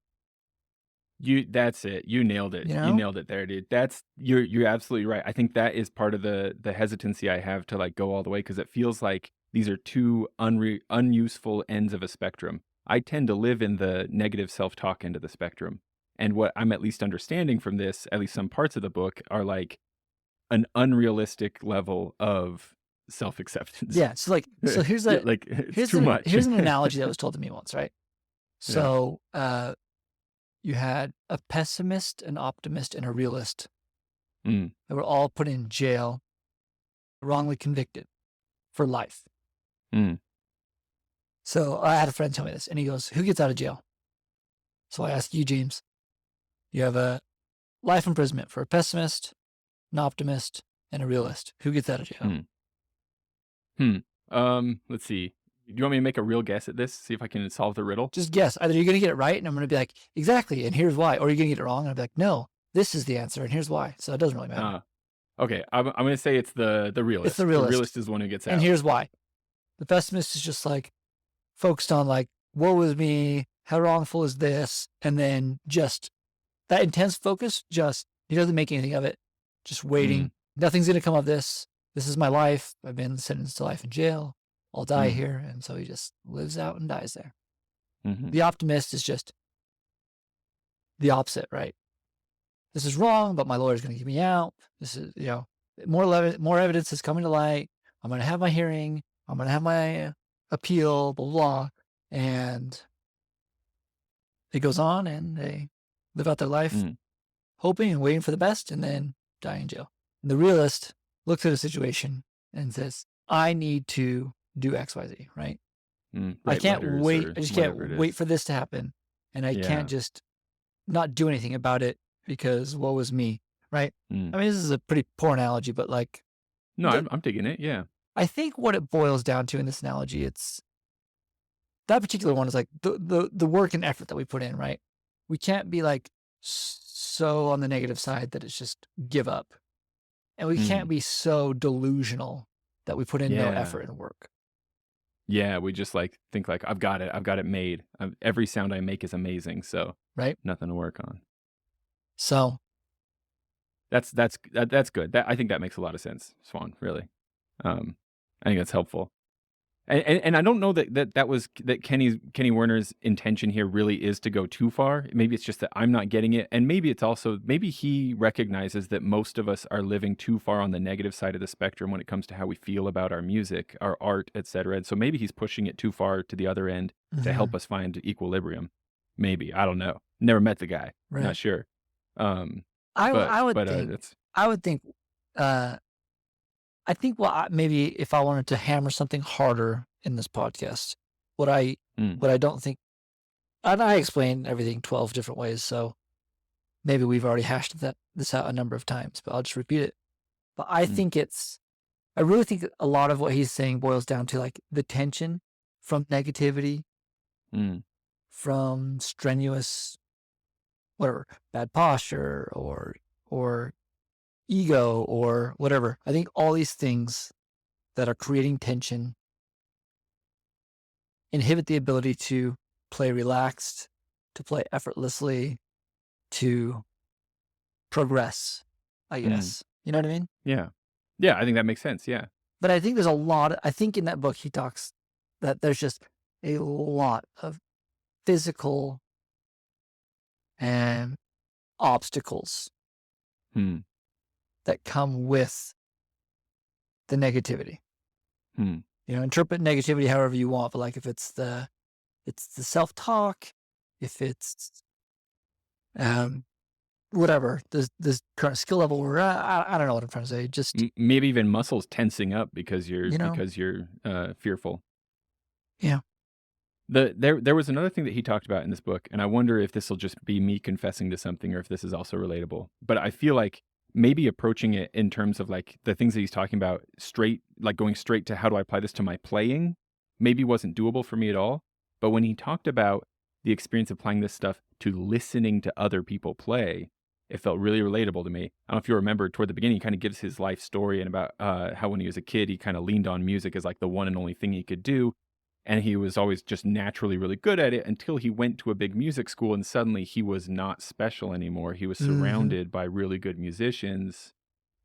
That's it. You nailed it. you You know? nailed it there, dude. That's you're absolutely right. I think that is part of the hesitancy I have to like go all the way because it feels like these are two unuseful ends of a spectrum. I tend to live in the negative self-talk end of the spectrum. And what I'm at least understanding from this, at least some parts of the book, are like an unrealistic level of self-acceptance. Yeah. So like, so Yeah, like it's too much. here's an analogy that was told to me once, right? Yeah. So, you had a pessimist, an optimist, and a realist Mm, that were all put in jail, wrongly convicted for life. mm, So I had a friend tell me this, and he goes, "Who gets out of jail?" So I asked you, James. You have a life imprisonment for a pessimist, an optimist, and a realist. Who gets out of jail? mm. Hmm. Let's see. Do you want me to make a real guess at this? See if I can solve the riddle? Just guess. Either you're going to get it right, and I'm going to be like, exactly, and here's why, or you're going to get it wrong, and I'll be like, no, this is the answer, and here's why. So it doesn't really matter. Uh, okay. I'm gonna say it's the It's the realist. The realist, realist is the one who gets and out. here's why. The pessimist is just like focused on like, woe is me, how wrongful is this, and then just that intense focus, just he doesn't make anything of it, just Mm, waiting. Nothing's going to come of this. This is my life. I've been sentenced to life in jail. I'll die mm, here. And so he just lives out and dies there. mhm, The optimist is just the opposite, right? This is wrong, but my lawyer's going to get me out. This is, more evidence is coming to light. I'm going to have my hearing. I'm going to have my appeal, blah, blah, blah. And it goes on and they live out their life mm, hoping and waiting for the best and then die in jail. And the realist looks at a situation and says, I need to do X, Y, Z, right? mm. I Write can't letters wait. or I just can't whatever it wait is. for this to happen. And I can't Yeah. just not do anything about it because woe is me, right? Mm. I mean, this is a pretty poor analogy, but like, No, the, I'm digging it. Yeah. I think what it boils down to in this analogy, it's that particular one is like the work and effort that we put in, right? We can't be like so on the negative side that it's just give up. And we can't Mm. be so delusional that we put in no Yeah. effort and work, Yeah. We just like think like I've got it. I've got it made. Every sound I make is amazing. So right? nothing to work on. So, That's good. That I think that makes a lot of sense, Swan. Really. I think that's helpful. And I don't know that was that Kenny Werner's intention here really is to go too far. Maybe it's just that I'm not getting it, and maybe it's also maybe he recognizes that most of us are living too far on the negative side of the spectrum when it comes to how we feel about our music, our art, etc. And so maybe he's pushing it too far to the other end to help mhm. us find equilibrium. Maybe I don't know. Never met the guy. Not Right. sure. Um, I would but think, that's I would think, uh, I think maybe if I wanted to hammer something harder in this podcast, what I, mm, what I don't think, and I explained everything 12 different ways. So maybe we've already hashed this out a number of times, but I'll just repeat it. But mm, I really think a lot of what he's saying boils down to like the tension from negativity, mm, from strenuous, whatever, bad posture or ego or whatever. I think all these things that are creating tension inhibit the ability to play relaxed, to play effortlessly, to progress, I mm. guess. You know what I mean? Yeah. Yeah, I think that makes sense, yeah. But I think I think in that book he talks that there's just a lot of physical and obstacles Hmm, that come with the negativity. hmm, You know, interpret negativity however you want, but like if it's the self-talk, if it's um whatever, this current skill level we're at, I don't know what I'm trying to say. Just, maybe even muscles tensing up because you know, you're, fearful. yeah. There was another thing that he talked about in this book, and I wonder if this will just be me confessing to something or if this is also relatable. But I feel like maybe approaching it in terms of like the things that he's talking about straight, like going straight to how do I apply this to my playing, maybe wasn't doable for me at all. But when he talked about the experience of applying this stuff to listening to other people play, it felt really relatable to me. I don't know if you remember toward the beginning, he kind of gives his life story and about how when he was a kid, he kind of leaned on music as like the one and only thing he could do, and he was always just naturally really good at it until he went to a big music school and suddenly he was not special anymore. He was Mhm. surrounded by really good musicians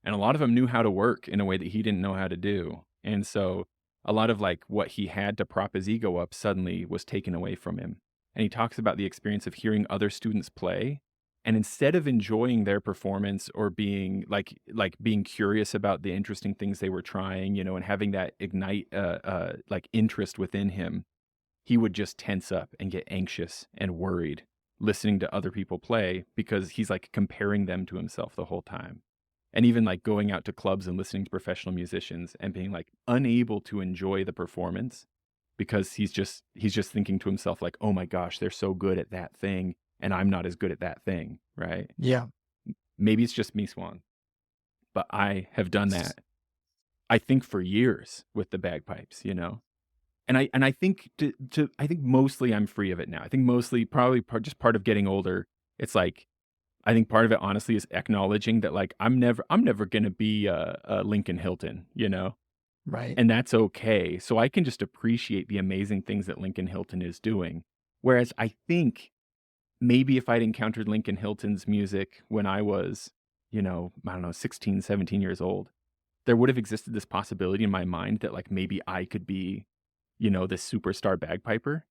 and a lot of them knew how to work in a way that he didn't know how to do. And so a lot of like what he had to prop his ego up suddenly was taken away from him. And he talks about the experience of hearing other students play, and instead of enjoying their performance or being being curious about the interesting things they were trying, you know, and having that ignite like interest within him, he would just tense up and get anxious and worried listening to other people play because he's like comparing them to himself the whole time. And even like going out to clubs and listening to professional musicians and being like unable to enjoy the performance because he's just thinking to himself like, "Oh my gosh, they're so good at that thing and I'm not as good at that thing," right? Yeah. Maybe it's just me, Swan, but I have done that I think for years with the bagpipes, you know? And I think I think mostly I'm free of it now. I think mostly probably just part of getting older. It's like I think part of it honestly is acknowledging that like I'm never gonna be a Lincoln Hilton, you know, Right. and that's okay. So I can just appreciate the amazing things that Lincoln Hilton is doing. Whereas I think maybe if I'd encountered Lincoln Hilton's music when I was, you know, I don't know, 16, 17 years old, there would have existed this possibility in my mind that like maybe I could be, you know, this superstar bagpiper.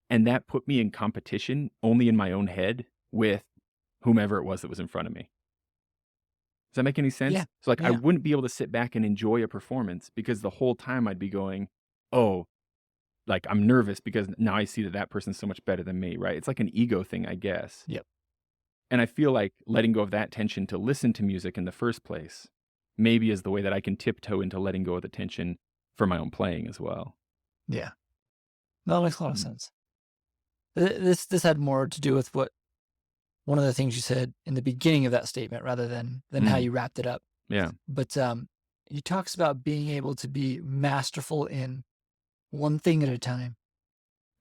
And that put me in competition only in my own head with whomever it was that was in front of me. Does that make any Yeah. sense? So, like, I Yeah. wouldn't be able to sit back and enjoy a performance because the whole time I'd be going, "Oh, like, I'm nervous because now I see that that person's so much better than me," right? It's like an ego thing, I guess. Yep. And I feel like letting go of that tension to listen to music in the first place maybe is the way that I can tiptoe into letting go of the tension for my own playing as well. Yeah. No, that makes a lot of Mm, sense. This had more to do with what one of the things you said in the beginning of that statement rather than how mm, you wrapped it up. yeah. But he talks about being able to be masterful in one thing at a time.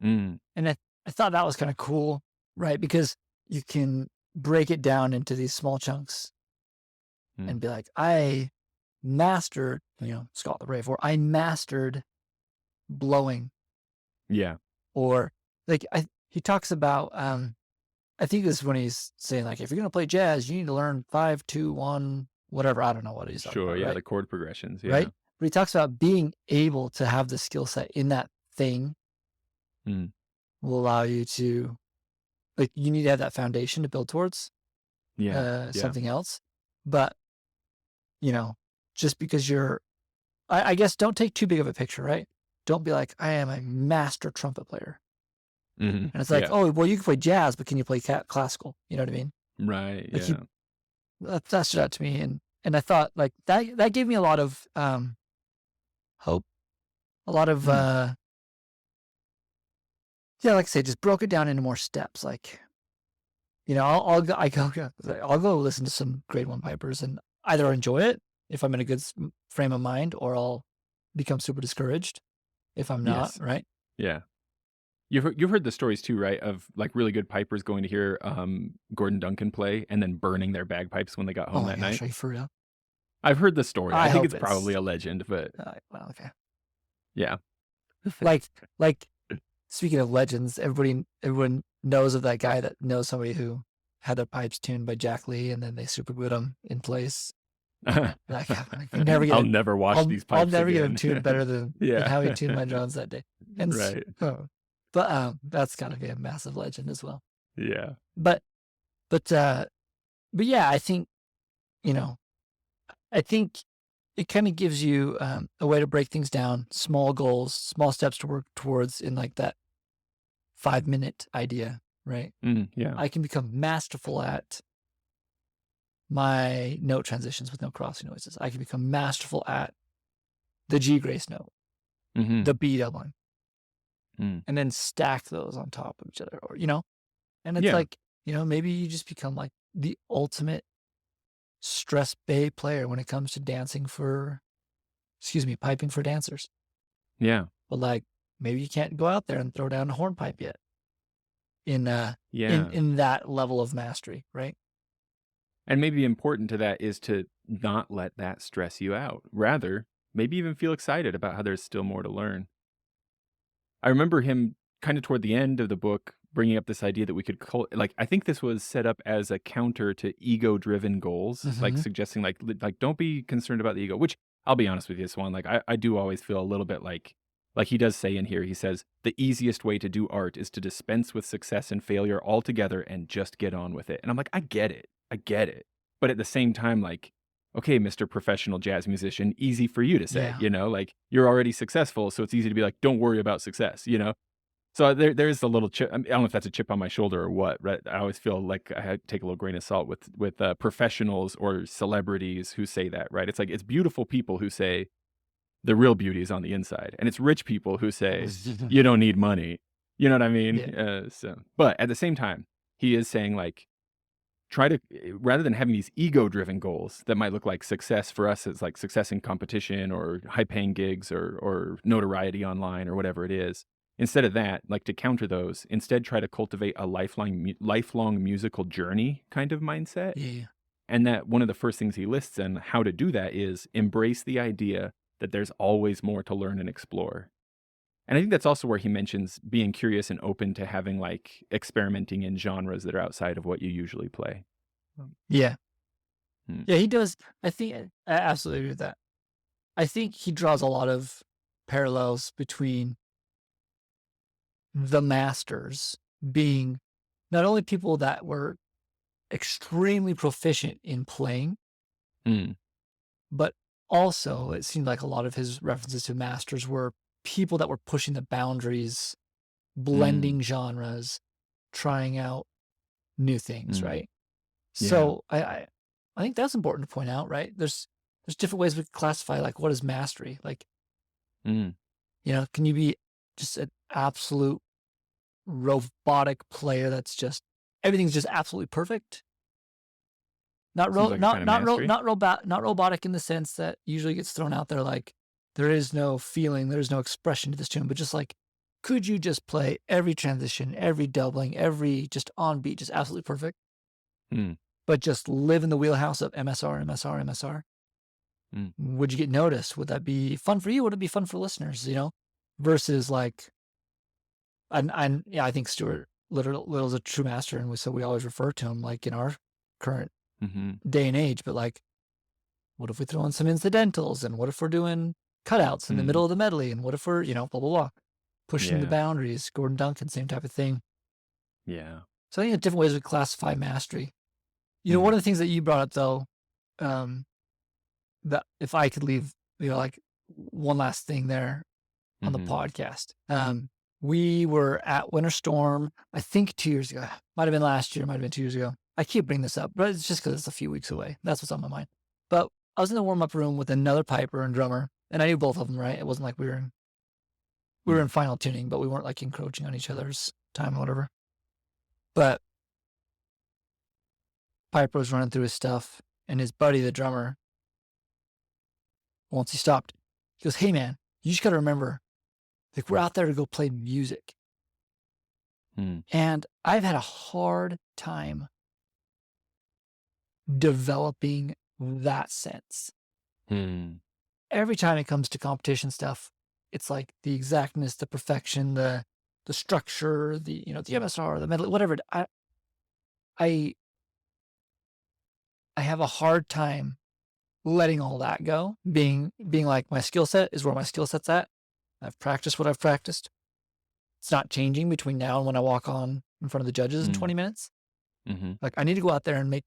Mm, And I thought that was kind of cool, right? Because you can break it down into these small chunks mm, and be like, I mastered, Scott the Brave, or I mastered blowing, yeah. or like he talks about I think this is when he's saying like if you're gonna play jazz, you need to learn 5-2-1, whatever. I don't know what he's talking Sure, about, yeah, right? the chord progressions, yeah. Right? But he talks about being able to have the skill set in that thing Mm, will allow you to like you need to have that foundation to build towards yeah, yeah. something else. But, you know, just because I guess don't take too big of a picture, right? Don't be like, I am a master trumpet player. Mhm. And it's like, Yeah. oh, well, you can play jazz, but can you play classical? You know what I mean? Right, Like yeah. that stood out to me, and I thought like that gave me a lot of hope, a lot of Mm. yeah, like I say, just broke it down into more steps. Like, I'll go listen to some grade one pipers and either enjoy it if I'm in a good frame of mind, or I'll become super discouraged if I'm not, Yes. right? Yeah. You've heard the stories too, right? Of like really good pipers going to hear Gordon Duncan play and then burning their bagpipes when they got Oh home my that gosh, night. are you for real? I've heard the story. I I think hope it's probably it's a legend, but well, okay. yeah. Like like speaking of legends, everyone knows of that guy that knows somebody who had their pipes tuned by Jack Lee, and then they super glued them in place. Like I can never get I'll it. never wash these I'll pipes never get him again. tuned better than Yeah. how he tuned my drones that day. And Right. but that's got to be a massive legend as well. Yeah. But but uh but yeah, I think you know I think it kind of gives you a way to break things down, small goals, small steps to work towards in like that 5-minute idea, right? Yeah. I can become masterful at my note transitions with no crossing noises. I can become masterful at the G grace note, Mhm. the B doubling, Mm. and then stack those on top of each other, or and it's Yeah. like, maybe you just become like the ultimate stress bay player when it comes to piping for dancers. Yeah. But like maybe you can't go out there and throw down a hornpipe yet in Yeah. in that level of mastery, right? And maybe important to that is to not let that stress you out. Rather, maybe even feel excited about how there's still more to learn. I remember him kind of toward the end of the book bringing up this idea that we could like I think this was set up as a counter to ego-driven goals, like Mm-hmm. suggesting like don't be concerned about the ego, which I'll be honest with you, Swan, like I do always feel a little bit like he does say in here, he says, the easiest way to do art is to dispense with success and failure altogether and just get on with it. And I'm like, I get it. I get it. But at the same time, like, okay, Mr. Professional Jazz Musician, easy for you to say, Yeah. like you're already successful. So it's easy to be like, don't worry about success. So there's a little chip. I don't know if that's a chip on my shoulder or what. Right? I always feel like I had to take a little grain of salt with professionals or celebrities who say that. Right? It's like it's beautiful people who say the real beauty is on the inside, and it's rich people who say you don't need money. You know what I mean? Yeah. But at the same time, he is saying like try to rather than having these ego-driven goals that might look like success for us as like success in competition or high-paying gigs or notoriety online or whatever it is. Instead of that, like to counter those, instead try to cultivate a lifelong musical journey kind of mindset. Yeah. And that one of the first things he lists and how to do that is embrace the idea that there's always more to learn and explore. And I think that's also where he mentions being curious and open to having like experimenting in genres that are outside of what you usually play. Yeah. Hmm. Yeah, he does. I think I absolutely agree with that. I think he draws a lot of parallels between the masters being not only people that were extremely proficient in playing, Mm, but also it seemed like a lot of his references to masters were people that were pushing the boundaries, mm, blending genres, trying out new things, mm. right? Yeah. So I think that's important to point out, right? There's different ways we can classify like what is mastery. Like, Mm. can you be just an absolute robotic player that's just everything's just absolutely perfect? Not Seems ro like a kind not of not ro mastery. not robotic in the sense that usually gets thrown out there like there is no feeling, there's no expression to this tune, but just like could you just play every transition, every doubling, every just on beat, just absolutely perfect, Mm, but just live in the wheelhouse of MSR, MSR, MSR? mm. Would you get noticed? Would that be fun for you? Would it be fun for listeners, Versus like and yeah, I think Stuart Little's a true master, and so we always refer to him like in our current Mhm. day and age, but like what if we throw in some incidentals? And what if we're doing cutouts in the Mm. middle of the medley? And what if we're, blah, blah, blah, pushing the Yeah. boundaries? Gordon Duncan, same type of thing. Yeah. So I think there's different ways we classify mastery. One Mm. of the things that you brought up though, um, that if I could leave, like one last thing there on the Mhm. podcast, We were at Winter Storm, I think 2 years ago. Might have been last year, might have been 2 years ago. I keep bringing this up, but it's just because it's a few weeks away. That's what's on my mind. But I was in the warm-up room with another piper and drummer, and I knew both of them, right? It wasn't like we were Mm. in final tuning, but we weren't like encroaching on each other's time or whatever. But Piper was running through his stuff, and his buddy, the drummer, once he stopped, he goes, "Hey man, you just got to remember, like we're out there to go play music." Mm. And I've had a hard time developing that sense. Mm. Every time it comes to competition stuff, it's like the exactness, the perfection, the structure, the MSR, the medley, whatever. I I have a hard time letting all that go. Being like my skill set is where my skill set's at. I've practiced what I've practiced. It's not changing between now and when I walk on in front of the judges in Mm. 20 minutes. Mhm. Like I need to go out there and make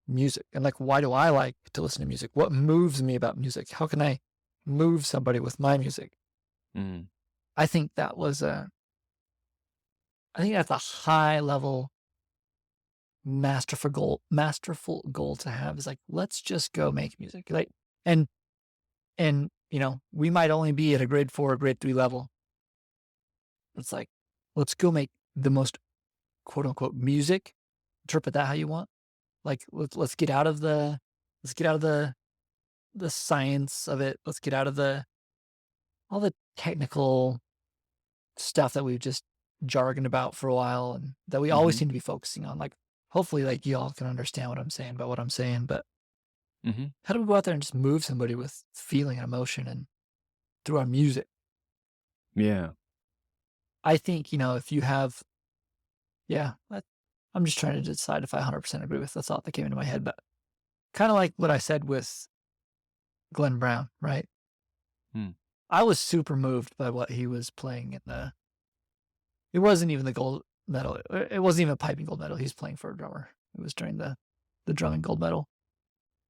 music. And like, why do I like to listen to music? What moves me about music? How can I move somebody with my music? Mm. I think that was I think that's a high level masterful goal to have is like, let's just go make music. Like, and, we might only be at a grade 4 or grade 3 level. It's like, let's go make the most quote unquote music. Interpret that how you want. Like, let's get out of the science of it. Let's get out of all the technical stuff that we've just jargoned about for a while and that we always Mhm. seem to be focusing on. Like, hopefully, like y'all can understand what I'm saying about what I'm saying. But Mhm. how do we go out there and just move somebody with feeling and emotion and through our music? Yeah. I think, if you have, yeah, I'm just trying to decide if I 100% agree with the thought that came into my head, but kind of like what I said with Glenn Brown, right? Mm. I was super moved by what he was playing it wasn't even the gold medal. It wasn't even a piping gold medal. He was playing for a drummer. It was during the drumming gold medal.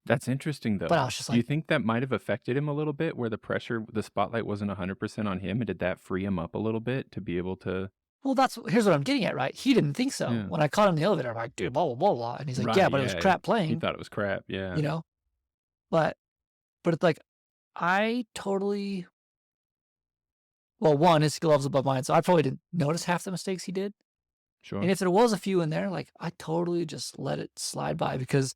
That's interesting, But I though. was just Do you like, think that might have affected him a little bit, where the spotlight wasn't 100% on him, and did that free him up a little bit to be able to? well, here's what I'm getting at, right? He didn't think so. Yeah. When I caught him in the elevator, I'm like, dude, blah, blah, blah, blah. And he's like, yeah, Right, but it was yeah. crap He playing, thought it was crap, yeah. you know? But, it's like, I totally, well, one, his skill level's above mine. So I probably didn't notice half the mistakes he did. And Sure. if there was a few in there, like, I totally just let it slide by because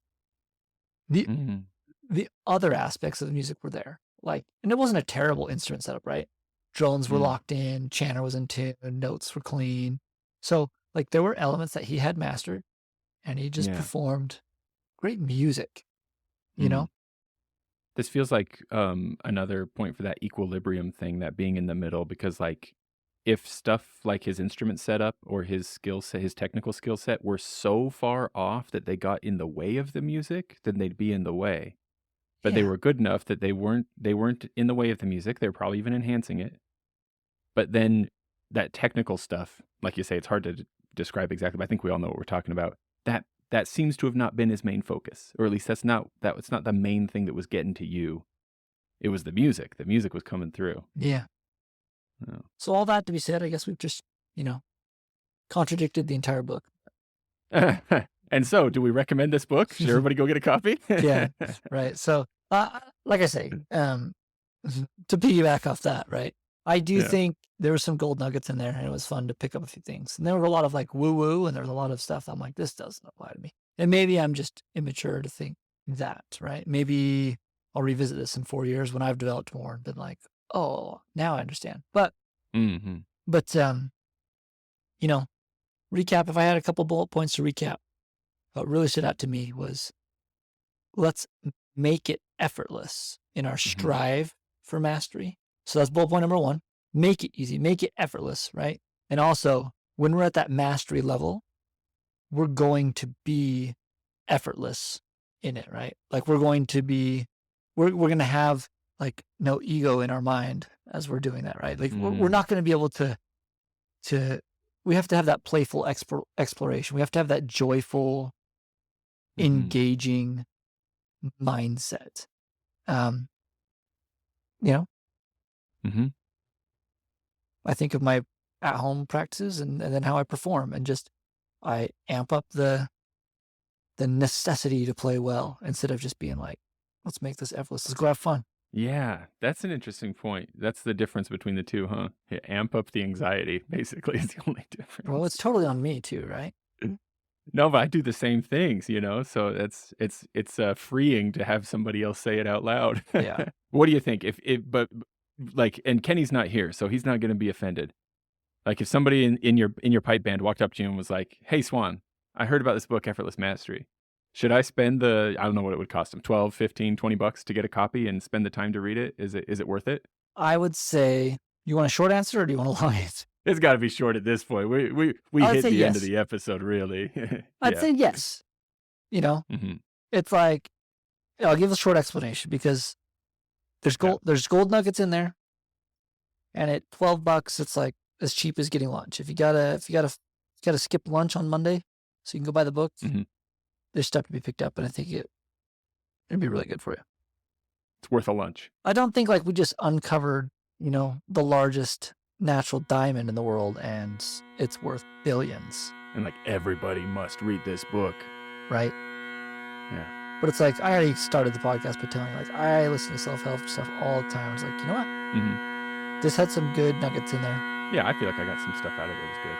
the, Mhm. the other aspects of the music were there. Like, and it wasn't a terrible instrument setup, right? Drones were Mm. locked in, chanter was in tune, notes were clean. So, like, there were elements that he had mastered and he just Yeah. performed great music, you Mm. know? This feels like, another point for that equilibrium thing, that being in the middle, because, like, if stuff like his instrument setup or his technical skill set were so far off that they got in the way of the music, then they'd be in the way. But they Yeah. were good enough that they weren't in the way of the music, they were probably even enhancing it. But then that technical stuff, like you say, it's hard to describe exactly, but I think we all know what we're talking about. That seems to have not been his main focus, or at least it's not the main thing that was getting to you. It was the music. The music was coming through. Yeah. Oh. So all that to be said, I guess we've just, you know, contradicted the entire book. And so, do we recommend this book? Should everybody go get a copy? Yeah. Right. So, like I say, to piggyback off that, right? I do Yeah. think there were some gold nuggets in there and it was fun to pick up a few things. And there were a lot of like woo woo and there was a lot of stuff I'm like, this doesn't apply to me. And maybe I'm just immature to think that, right? Maybe I'll revisit this in 4 years when I've developed more and been like, oh, now I understand. Mhm. But, you know, recap, if I had a couple bullet points to recap, what really stood out to me was let's make it effortless in our Mhm. strive for mastery. So that's bullet point number one. Make it easy, make it effortless, right? And also, when we're at that mastery level, we're going to be effortless in it, right? Like we're going to have like no ego in our mind as we're doing that, right? Like we're Mm. not going to be able to, we have to have that playful exploration. We have to have that joyful, Mhm. engaging mindset. Um, you know, Mhm. I think of my at-home practices and then how I perform, and just I amp up the necessity to play well instead of just being like, let's make this effortless. Let's go have fun. Yeah, that's an interesting point. That's the difference between the two, huh? Yeah, amp up the anxiety, basically, is the only Well, it's difference. totally on me too, right? No, but I do the same things, you know, so it's freeing to have somebody else say it out loud. Yeah. What do you think? If but, like, and Kenny's not here, so he's not gonna be offended. Like, if somebody in your pipe band walked up to you and was like, "Hey, Swan, I heard about this book, Effortless Mastery. Should I spend the" I don't know what it would cost him, 12, 15, $20 to get a copy and spend the time to read it? Is it worth it? I would say, you want a short answer or do you want a long answer? It's gotta be short at this point. We I would hit say the end of yes. the episode, really. I'd Yeah. say yes. You know, Mhm. it's like, I'll give a short explanation because Yeah. there's gold nuggets in there, and at $12, it's like as cheap as getting lunch. If you gotta skip lunch on Monday, so you can go buy the book, Mhm. there's stuff to be picked up, and I think it'd be really good for you. It's worth a lunch. I don't think like we just uncovered, the largest natural diamond in the world, and it's worth billions, And, like, everybody must read this book. right? Yeah. But it's like I already started the podcast by telling you, like, I listen to self-help stuff all the time. I was like, you know what? Mhm. This had some good nuggets in there. Yeah, I feel like I got some stuff out of it. It was good.